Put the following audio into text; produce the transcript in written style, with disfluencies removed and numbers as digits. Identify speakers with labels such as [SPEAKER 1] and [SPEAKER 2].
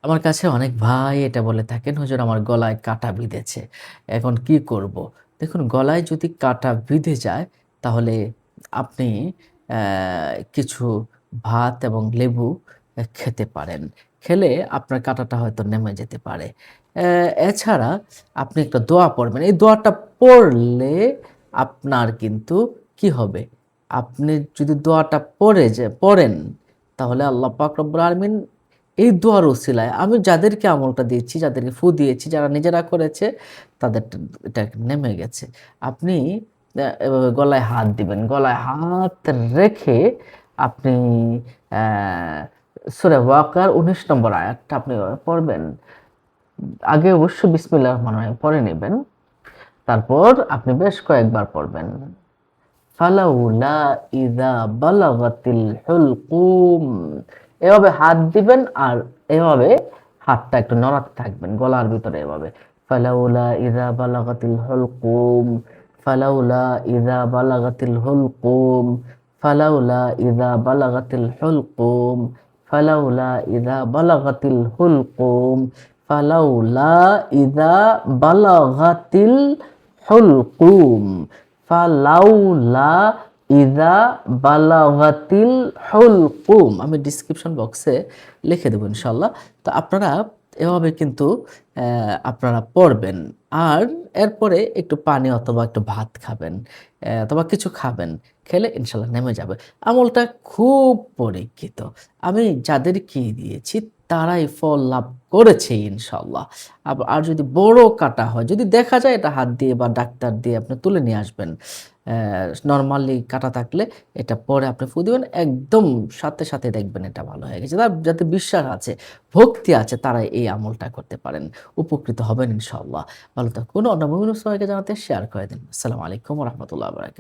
[SPEAKER 1] আমার কাছে অনেক ভাই এটা বলে থাকেন, "হুজুর আমার গলায় কাঁটা বিঁধেছে। এখন কি করব?" দেখুন গলায় যদি কাঁটা বিঁধে যায় তাহলে আপনি অ্যা কিছু ভাত এবং লেবু খেতে পারেন। খেলে আপনার কাঁটাটা হয়তো নেমে যেতে পারে। এছাড়া আপনি একটা দোয়া পড়বেন। এই দোয়াটা পড়লে আপনার কিন্তু কি হবে? আপনি যদি দোয়াটা পড়েন তাহলে আল্লাহ পাক রব্বুল আলামিন এই দোয়ার উসিলায় আমি যাদেরকে আমলটা দিয়েছি, যাদেরকে ফু দিয়েছি, যারা নিজেরা করেছে তাদেরটা এটা নেমে গেছে। আপনি এভাবে গলায় হাত দিবেন। গলায় হাত রেখে আপনি অ্যা সূরা ওয়াকিয়ার ১৯ নম্বর আয়াতটা আপনি এভাবে পড়বেন। আগে অবশ্যই বিসমিল্লাহির রহমানির রহিম পড়ে নিবেন। তারপর আপনি বেশ কয়েকবার পড়বেন। ফালাউলা ইযা বালাগাতিল হুলকুম। এভাবে হাত দিবেন আর এভাবে হাতটা একটু নড়াতে থাকবেন গলার ভিতরে এভাবে। ফালাউলা ইযা বালাগাতিল হুলকুম, ফালাউলা ইযা বালাগাতিল হুলকুম, ফালাউলা ইযা বালাগাতিল হুলকুম, ফালাউলা ইযা বালাগাতিল হুলকুম, ফালাউলা ইযা বালাগাতিল হুলকুম, ফালাউলা ইযা বালাগাতিল হুলকুম। আমি ডেসক্রিপশন বক্সে লিখে দেব ইনশাআল্লাহ। তো আপনারা এভাবে কিন্তু আপনারা পড়বেন। আর এরপরে একটু পানি অথবা একটু ভাত খাবেন। অথবা কিছু খাবেন। খেলে ইনশাআল্লাহ নেমে যাবে। আমলটা খুব পরীক্ষিত। আমি যাদেরকে দিয়েছি তারাই ফল লাভ করেছে ইনশাআল্লাহ। আর যদি বড় কাটা হয়, যদি দেখা যায় এটা হাত দিয়ে বা ডাক্তার দিয়ে আপনি তুলে নিয়ে আসবেন। নরমালি কাটা থাকলে এটা পরে আপনি ফু দিবেন। একদম সাথে, সাথে দেখবেন এটা ভালো হয়ে গেছে। যাদের বিশ্বাস আছে, ভক্তি আছে তারা এই আমলটা করতে পারেন। উপকৃত হবেন ইনশাআল্লাহ। ভালো থাকুন। অন্য বিভিন্ন সবাইকে জানাতে শেয়ার করে দিন। আসসালামু আলাইকুম ওয়া রাহমাতুল্লাহি ওয়া বারাকাতুহু।